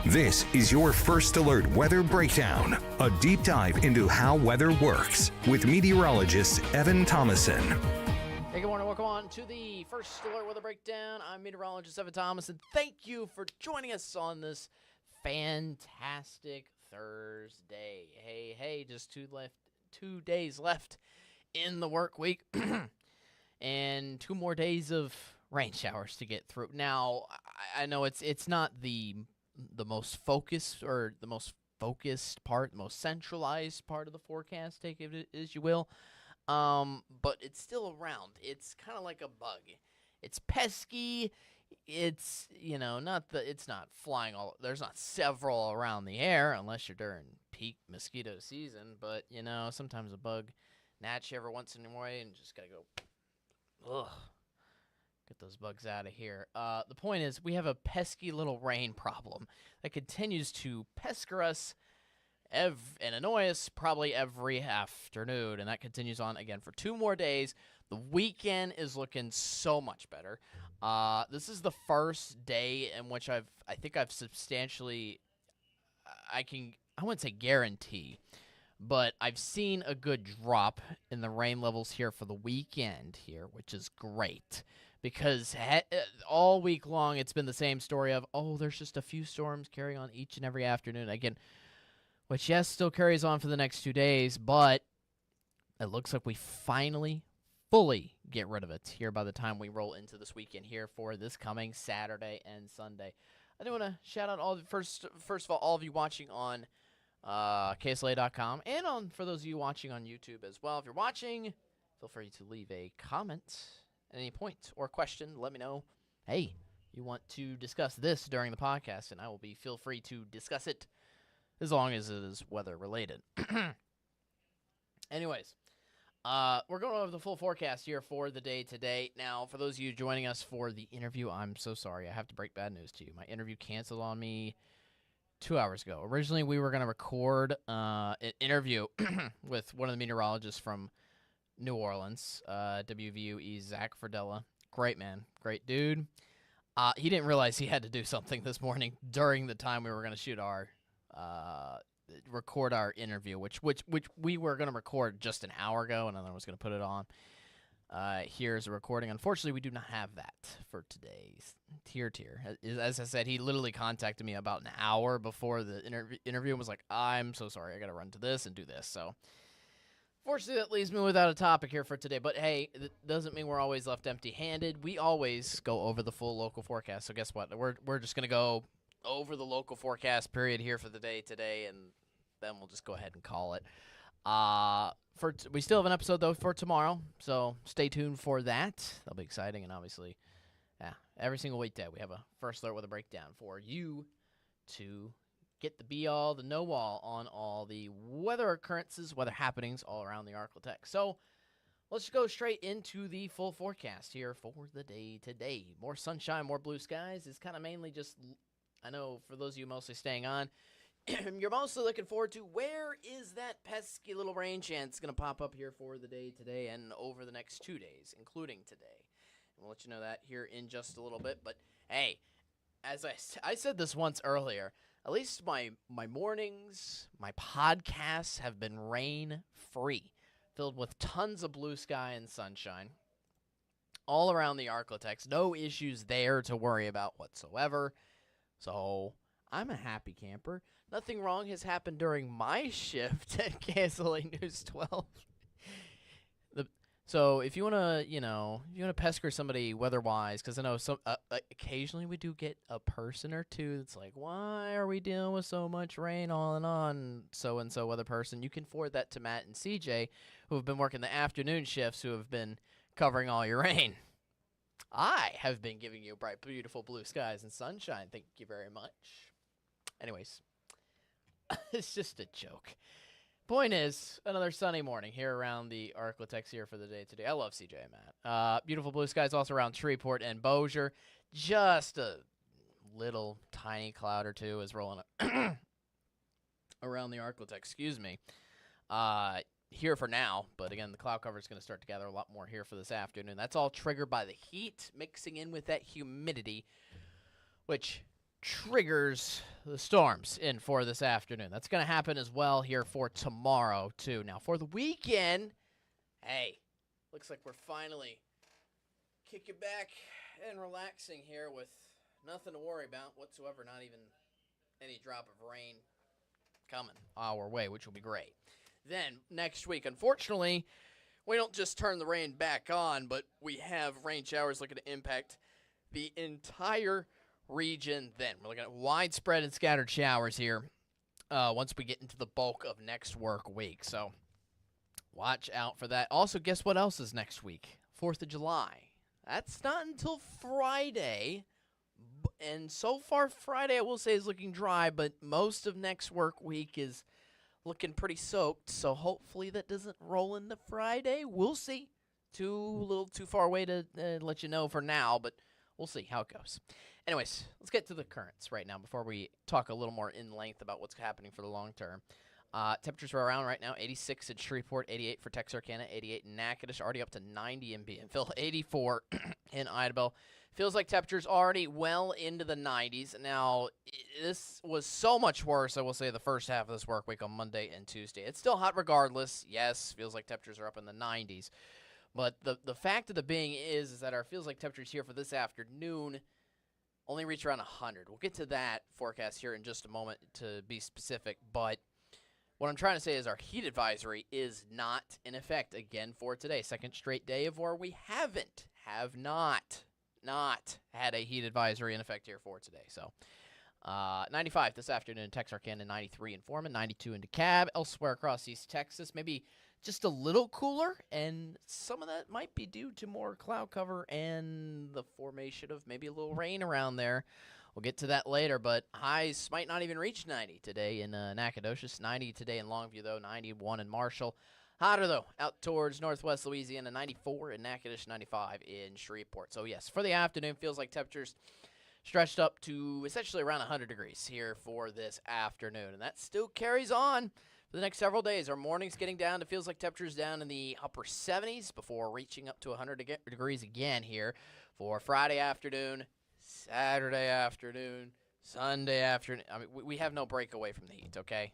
This is your First Alert Weather Breakdown, a deep dive into how weather works with meteorologist Evan Thomason. Hey, good morning. Welcome on to the First Alert Weather Breakdown. I'm meteorologist Evan Thomason. Thank you for joining us on this fantastic Thursday. Hey, just two days left in the work week and 2 more days of rain showers to get through. Now, I know it's not the most focused or the most focused part, the most centralized part of the forecast, take it as you will. But it's still around. It's kind of like a bug. It's pesky. It's, it's not flying there's not several around the air unless you're during peak mosquito season. But, sometimes a bug gnats you every once in a while and just got to go, get those bugs out of here. The point is, we have a pesky little rain problem that continues to pester us and annoy us probably every afternoon, and that continues on again for 2 more days. The weekend is looking so much better. This is the first day in which I think I've substantially, I wouldn't say guarantee, but I've seen a good drop in the rain levels here for the weekend here, which is great. Because all week long it's been the same story of, there's just a few storms carrying on each and every afternoon. Again, which, yes, still carries on for the next 2 days, but it looks like we finally fully get rid of it here by the time we roll into this weekend here for this coming Saturday and Sunday. I do want to shout out first of all, all of you watching on KSLA.com and for those of you watching on YouTube as well. If you're watching, feel free to leave a comment at any point or question. Let me know, hey, you want to discuss this during the podcast, and I will feel free to discuss it as long as it is weather related. Anyways, we're going over the full forecast here for the day today. Now, for those of you joining us for the interview, I'm so sorry. I have to break bad news to you. My interview canceled on me 2 hours ago. Originally, we were going to record an interview with one of the meteorologists from New Orleans, WVUE, Zach Fradella. Great man. Great dude. He didn't realize he had to do something this morning during the time we were going to shoot record our interview, which we were going to record just an hour ago, and then I was going to put it on. Here's a recording. Unfortunately, we do not have that for today's tier. As I said, he literally contacted me about an hour before the interview and was like, I'm so sorry, I got to run to this and do this. So, fortunately, that leaves me without a topic here for today. But, hey, it doesn't mean we're always left empty-handed. We always go over the full local forecast. So, guess what? We're just going to go over the local forecast period here for the day today, and then we'll just go ahead and call it. We still have an episode, though, for tomorrow, so stay tuned for that. That'll be exciting, and obviously, every single weekday we have a First Alert Weather Breakdown for you to get the be-all, the know-all on all the weather occurrences, weather happenings all around the Arklatex. So let's go straight into the full forecast here for the day today. More sunshine, more blue skies is kind of mainly just, I know for those of you mostly staying on, you're mostly looking forward to where is that pesky little rain chance going to pop up here for the day today and over the next 2 days, including today. And we'll let you know that here in just a little bit. But, hey, as I said this once earlier, at least my mornings, my podcasts have been rain-free, filled with tons of blue sky and sunshine all around the Arklatex. No issues there to worry about whatsoever. So I'm a happy camper. Nothing wrong has happened during my shift at KSLA News 12. So if you want to, pester somebody weather-wise, because I know occasionally we do get a person or two that's like, why are we dealing with so much rain on so-and-so weather person? You can forward that to Matt and CJ, who have been working the afternoon shifts, who have been covering all your rain. I have been giving you bright, beautiful blue skies and sunshine. Thank you very much. Anyways, it's just a joke. Point is, another sunny morning here around the Arklatex here for the day today. I love CJ and Matt. Beautiful blue skies also around Shreveport and Bossier. Just a little tiny cloud or two is rolling around the Arklatex. Excuse me. Here for now, but again, the cloud cover is going to start to gather a lot more here for this afternoon. That's all triggered by the heat mixing in with that humidity, which triggers the storms in for this afternoon. That's going to happen as well here for tomorrow, too. Now, for the weekend, hey, looks like we're finally kicking back and relaxing here with nothing to worry about whatsoever, not even any drop of rain coming our way, which will be great. Then, next week, unfortunately, we don't just turn the rain back on, but we have rain showers looking to impact the entire region then. We're looking at widespread and scattered showers here once we get into the bulk of next work week. So watch out for that. Also, guess what else is next week? 4th of July. That's not until Friday. And so far, Friday, I will say, is looking dry, but most of next work week is looking pretty soaked. So hopefully that doesn't roll into Friday. We'll see. A little too far away to let you know for now, but we'll see how it goes. Anyways, let's get to the currents right now before we talk a little more in length about what's happening for the long term. Temperatures are around right now, 86 in Shreveport, 88 for Texarkana, 88 in Natchitoches, already up to 90 in Bienville, 84 in Idabel. Feels like temperatures already well into the 90s. Now, this was so much worse, I will say, the first half of this work week on Monday and Tuesday. It's still hot regardless. Yes, feels like temperatures are up in the 90s. But the fact of the being is that our feels like temperatures here for this afternoon only reach around 100. We'll get to that forecast here in just a moment to be specific. But what I'm trying to say is our heat advisory is not in effect again for today. Second straight day of where we have not had a heat advisory in effect here for today. So 95 this afternoon in Texarkana, 93 in Foreman, 92 in DeKalb. Elsewhere across East Texas, maybe just a little cooler, and some of that might be due to more cloud cover and the formation of maybe a little rain around there. We'll get to that later, but highs might not even reach 90 today in Nacogdoches. 90 today in Longview, though, 91 in Marshall. Hotter, though, out towards northwest Louisiana, 94 in Natchitoches, 95 in Shreveport. So, yes, for the afternoon, feels like temperatures stretched up to essentially around 100 degrees here for this afternoon. And that still carries on for the next several days. Our mornings getting down to feels like temperatures down in the upper 70s before reaching up to 100 degrees again here for Friday afternoon, Saturday afternoon, Sunday afternoon. I mean, we have no break away from the heat, okay?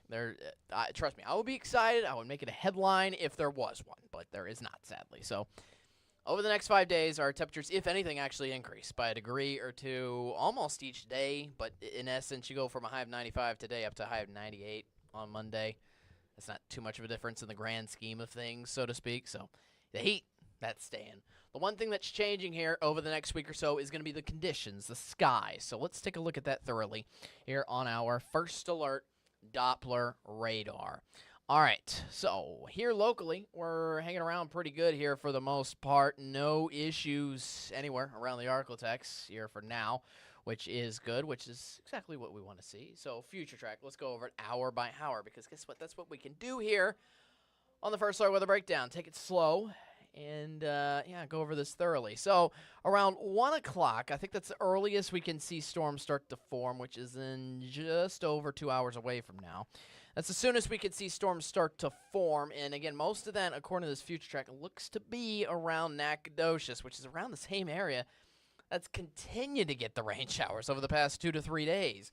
Trust me, I would be excited. I would make it a headline if there was one, but there is not, sadly. So over the next 5 days, our temperatures, if anything, actually increase by a degree or two almost each day. But in essence, you go from a high of 95 today up to a high of 98 on Monday. That's not too much of a difference in the grand scheme of things, so to speak. So the heat, that's staying. The one thing that's changing here over the next week or so is going to be the conditions, the sky. So let's take a look at that thoroughly here on our First Alert Doppler radar. All right, so here locally, we're hanging around pretty good here for the most part. No issues anywhere around the Arklatex here for now, which is good, which is exactly what we want to see. So future track, let's go over it hour by hour, because guess what? That's what we can do here on the First Alert Weather Breakdown. Take it slow and, go over this thoroughly. So around 1 o'clock, I think that's the earliest we can see storms start to form, which is in just over 2 hours away from now. That's as soon as we could see storms start to form. And, again, most of that, according to this future track, looks to be around Nacogdoches, which is around the same area that's continued to get the rain showers over the past 2 to 3 days.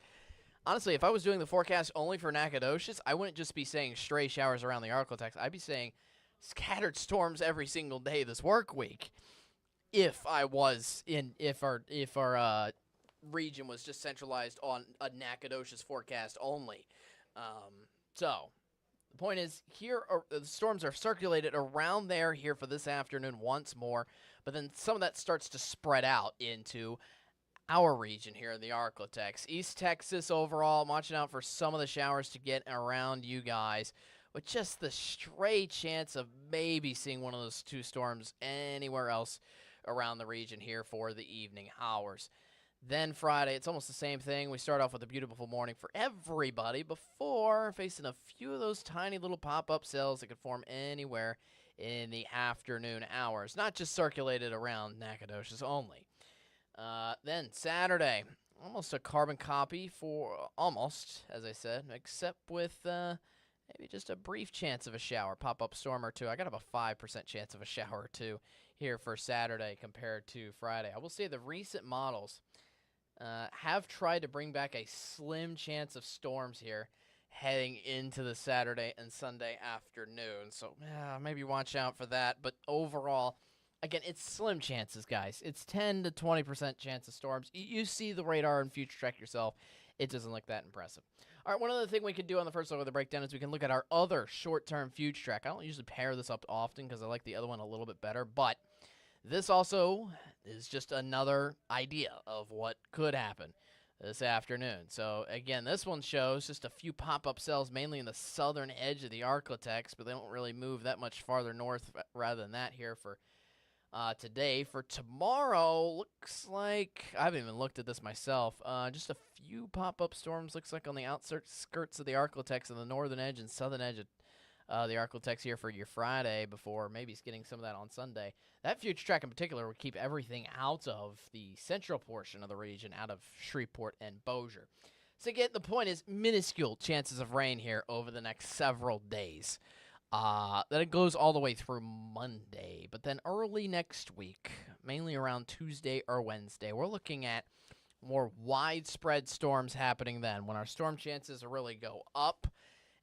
Honestly, if I was doing the forecast only for Nacogdoches, I wouldn't just be saying stray showers around the Arklatex. I'd be saying scattered storms every single day this work week. If our region was just centralized on a Nacogdoches forecast only. So the point is, here the storms are circulated around there here for this afternoon once more, but then some of that starts to spread out into our region here in the Arklatex. East Texas overall, I'm watching out for some of the showers to get around you guys, with just the stray chance of maybe seeing one of those two storms anywhere else around the region here for the evening hours. Then Friday, it's almost the same thing. We start off with a beautiful morning for everybody before facing a few of those tiny little pop-up cells that could form anywhere in the afternoon hours, not just circulated around Nacogdoches only. Then Saturday, almost a carbon copy for almost, as I said, except with maybe just a brief chance of a shower, pop-up storm or two. I got about a 5% chance of a shower or two here for Saturday compared to Friday. I will say the recent models have tried to bring back a slim chance of storms here heading into the Saturday and Sunday afternoon. So maybe watch out for that. But overall, again, it's slim chances, guys. It's 10 to 20% chance of storms. You see the radar and future track yourself. It doesn't look that impressive. All right, one other thing we can do on the first look of the breakdown is we can look at our other short-term future track. I don't usually pair this up often because I like the other one a little bit better, but this also is just another idea of what could happen this afternoon. So, again, this one shows just a few pop-up cells, mainly in the southern edge of the Arclitex, but they don't really move that much farther north rather than that here for today. For tomorrow, looks like, I haven't even looked at this myself, just a few pop-up storms, looks like on the outskirts of the Arclitex on the northern edge and southern edge of the Arclitex here for your Friday before maybe getting some of that on Sunday. That future track in particular would keep everything out of the central portion of the region, out of Shreveport and Bossier. So again, the point is minuscule chances of rain here over the next several days. Then it goes all the way through Monday. But then early next week, mainly around Tuesday or Wednesday, we're looking at more widespread storms happening then when our storm chances really go up.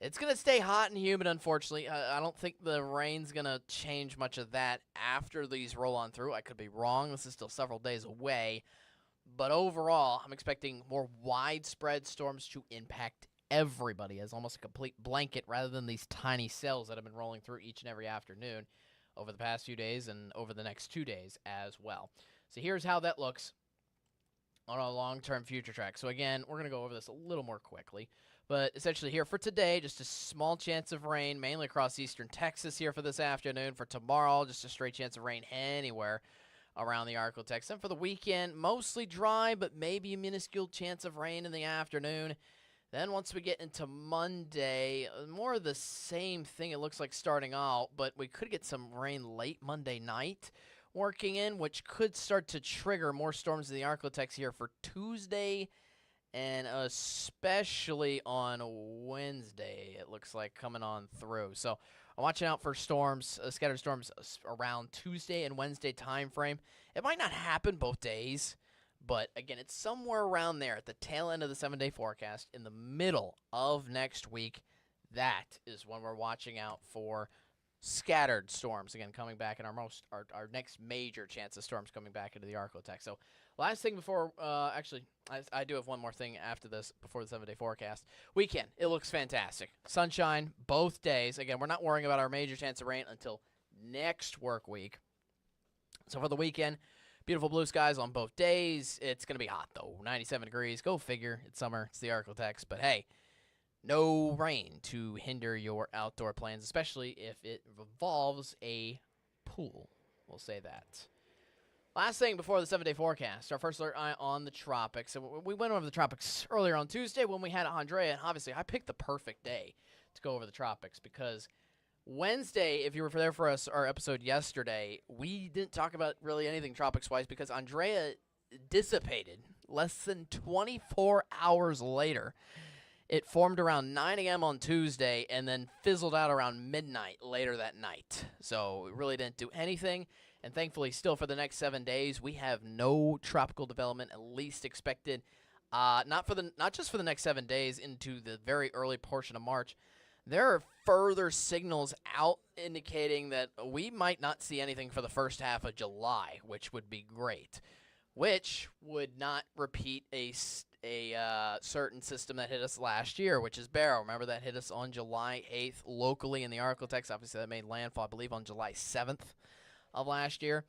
It's going to stay hot and humid, unfortunately. I don't think the rain's going to change much of that after these roll on through. I could be wrong. This is still several days away. But overall, I'm expecting more widespread storms to impact everybody as almost a complete blanket rather than these tiny cells that have been rolling through each and every afternoon over the past few days and over the next 2 days as well. So here's how that looks on a long-term future track. So again, we're going to go over this a little more quickly. But essentially here for today, just a small chance of rain, mainly across eastern Texas here for this afternoon. For tomorrow, just a straight chance of rain anywhere around the Arclitex. And for the weekend, mostly dry, but maybe a minuscule chance of rain in the afternoon. Then once we get into Monday, more of the same thing it looks like starting out, but we could get some rain late Monday night working in, which could start to trigger more storms in the Arclitex here for Tuesday and especially on Wednesday, it looks like coming on through. So I'm watching out for storms, scattered storms around Tuesday and Wednesday time frame. It might not happen both days, but again, it's somewhere around there at the tail end of the 7-day forecast in the middle of next week. That is when we're watching out for scattered storms again coming back in our next major chance of storms coming back into the Arclitex. So last thing before actually I do have one more thing after this before the 7-day forecast. Weekend, it looks fantastic. Sunshine both days. Again, we're not worrying about our major chance of rain until next work week. So for the weekend, beautiful blue skies on both days. It's going to be hot though, 97 degrees. Go figure, it's summer, it's the Arclitex, but hey, no rain to hinder your outdoor plans, especially if it involves a pool. We'll say that. Last thing before the 7-day forecast, our first alert on the tropics. So we went over the tropics earlier on Tuesday when we had Andrea, and obviously I picked the perfect day to go over the tropics because Wednesday, if you were there for our episode yesterday, we didn't talk about really anything tropics-wise because Andrea dissipated less than 24 hours later. It formed around 9 a.m. on Tuesday and then fizzled out around midnight later that night. So it really didn't do anything. And thankfully, still for the next 7 days, we have no tropical development, at least expected. Not just for the next 7 days into the very early portion of March. There are further signals out indicating that we might not see anything for the first half of July, which would be great. Which would not repeat a certain system that hit us last year, which is Barrow. Remember that hit us on July 8th locally in the Arclitex. Obviously, that made landfall, I believe, on July 7th of last year.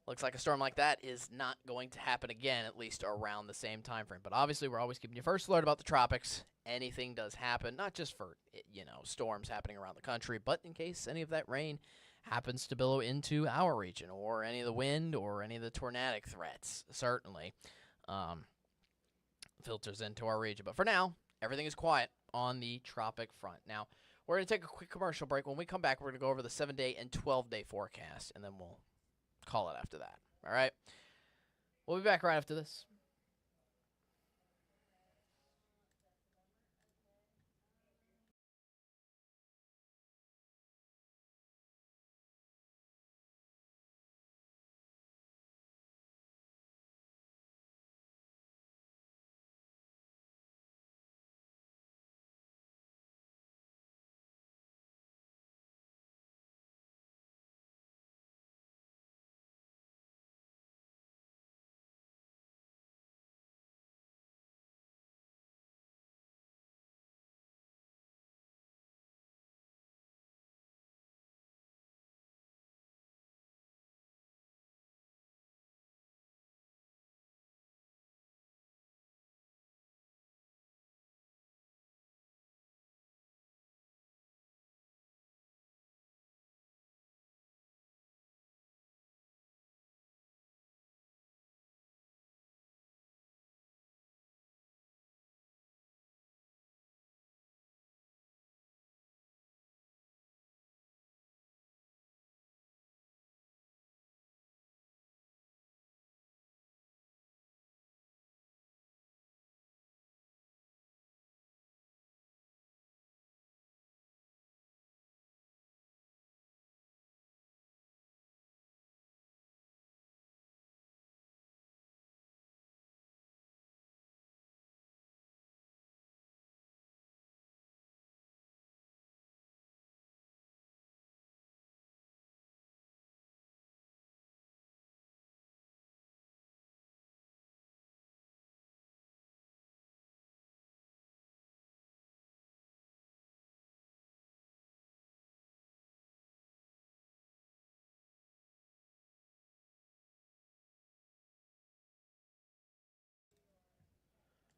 Looks like a storm like that is not going to happen again, at least around the same time frame. But obviously, we're always keeping you first alert about the tropics. Anything does happen, not just for storms happening around the country, but in case any of that rain happens to billow into our region, or any of the wind, or any of the tornadic threats, certainly filters into our region. But for now, everything is quiet on the tropic front. Now, we're going to take a quick commercial break. When we come back, we're going to go over the 7-day and 12-day forecast, and then we'll call it after that. All right? We'll be back right after this.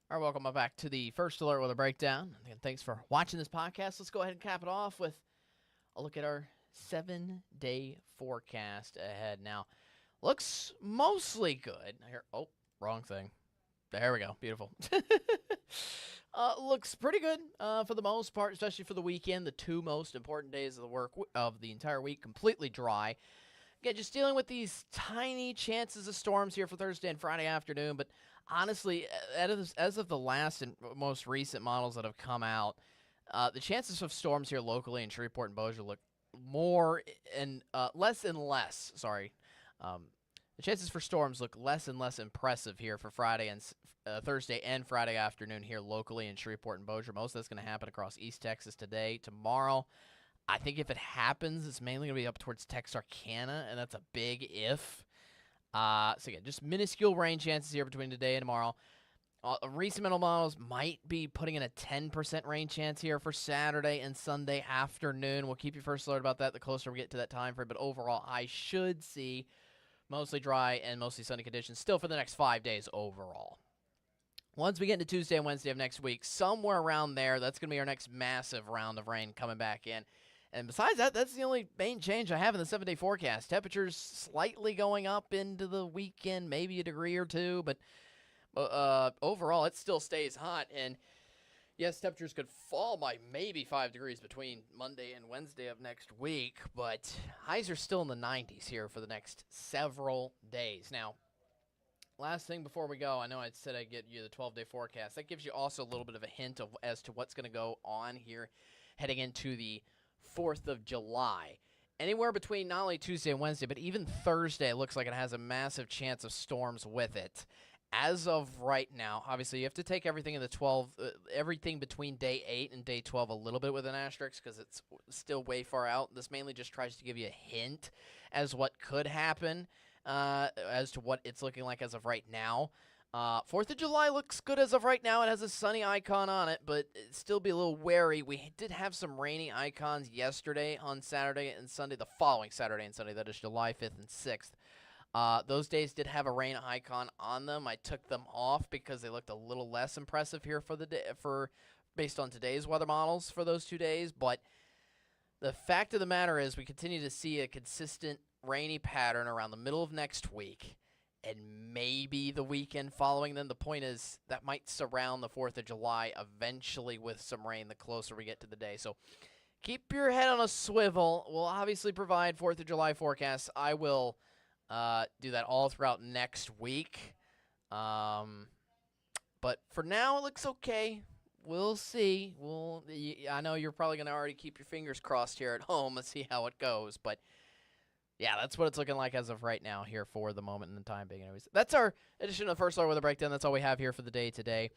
All right, welcome back to the first alert with a breakdown. Again, thanks for watching this podcast. Let's go ahead and cap it off with a look at our 7-day forecast ahead. Now, looks mostly good. Here, oh, wrong thing. There we go. Beautiful. Looks pretty good for the most part, especially for the weekend. The two most important days of the work of the entire week, completely dry. Again, just dealing with these tiny chances of storms here for Thursday and Friday afternoon. But honestly, as of the last and most recent models that have come out, the chances of storms here locally in Shreveport and Bossier look more and less and less. Sorry. The chances for storms look less and less impressive here for Friday and Thursday and Friday afternoon here locally in Shreveport and Bossier. Most of that's going to happen across East Texas today. Tomorrow, I think if it happens, it's mainly going to be up towards Texarkana, and that's a big if. So again, just minuscule rain chances here between today and tomorrow. Recent mental models might be putting in a 10% rain chance here for Saturday and Sunday afternoon. We'll keep you first alert about that the closer we get to that time frame. But overall, I should see mostly dry and mostly sunny conditions still for the next 5 days overall. Once we get into Tuesday and Wednesday of next week, somewhere around there, that's going to be our next massive round of rain coming back in. And besides that, that's the only main change I have in the 7-day forecast. Temperatures slightly going up into the weekend, maybe a degree or two, but overall it still stays hot. And yes, temperatures could fall by maybe 5 degrees between Monday and Wednesday of next week, but highs are still in the 90s here for the next several days. Now, last thing before we go, I know I said I'd get you the 12-day forecast. That gives you also a little bit of a hint as to what's going to go on here heading into the 4th of July. Anywhere between not only Tuesday and Wednesday, but even Thursday, it looks like it has a massive chance of storms with it. As of right now, obviously, you have to take everything in the 12, everything between day 8 and day 12 a little bit with an asterisk because it's still way far out. This mainly just tries to give you a hint as what could happen, as to what it's looking like as of right now. 4th of July looks good as of right now. It has a sunny icon on it, but still be a little wary. We did have some rainy icons yesterday on Saturday and Sunday, the following Saturday and Sunday, that is July 5th and 6th. Those days did have a rain icon on them. I took them off because they looked a little less impressive here for the day, based on today's weather models for those 2 days. But the fact of the matter is we continue to see a consistent rainy pattern around the middle of next week and maybe the weekend following. Then the point is that might surround the 4th of July eventually with some rain the closer we get to the day. So keep your head on a swivel. We'll obviously provide 4th of July forecasts. I will do that all throughout next week. But for now, it looks okay. We'll see. I know you're probably going to already keep your fingers crossed here at home and see how it goes. But yeah, that's what it's looking like as of right now here for the moment and the time being. Anyways, that's our edition of First Alert with a Breakdown. That's all we have here for the day today.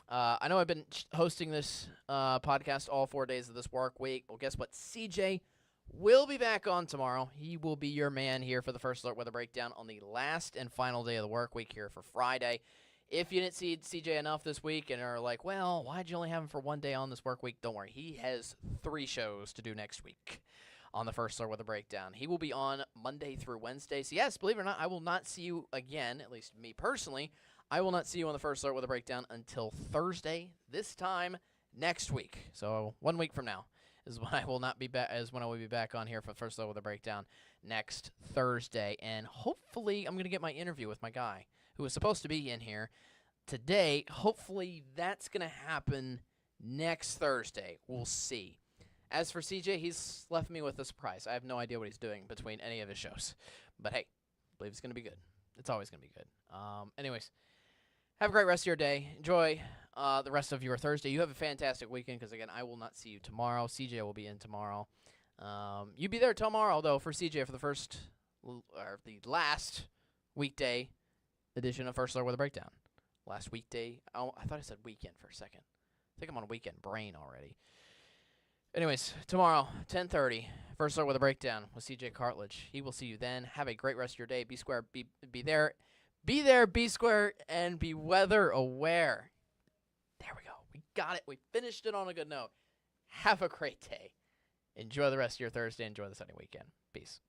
I know I've been hosting this podcast all 4 days of this work week. Well, guess what? CJ will be back on tomorrow. He will be your man here for the First Alert with a Breakdown on the last and final day of the work week here for Friday. If you didn't see CJ enough this week and are like, well, why'd you only have him for 1 day on this work week? Don't worry. He has 3 shows to do next week on the First Alert with a Breakdown. He will be on Monday through Wednesday. So, yes, believe it or not, I will not see you again, at least me personally. I will not see you on the First Alert with a Breakdown until Thursday, this time next week. So, 1 week from now is when I will not be back. Is when I will be back on here for First Alert with a Breakdown next Thursday, and hopefully I'm going to get my interview with my guy who was supposed to be in here today. Hopefully that's going to happen next Thursday. We'll see. As for CJ, he's left me with a surprise. I have no idea what he's doing between any of his shows. But hey, I believe it's going to be good. It's always going to be good. Anyways, have a great rest of your day. Enjoy the rest of your Thursday. You have a fantastic weekend because, again, I will not see you tomorrow. CJ will be in tomorrow. You be there tomorrow, though, for CJ for the last weekday edition of First Alert with a Breakdown. Last weekday. Oh, I thought I said weekend for a second. I think I'm on a weekend brain already. Anyways, tomorrow, 10:30, First Alert with a Breakdown with CJ Cartledge. He will see you then. Have a great rest of your day. Be square, be there. Be there, be square, and be weather aware. There we go. We got it. We finished it on a good note. Have a great day. Enjoy the rest of your Thursday. Enjoy the sunny weekend. Peace.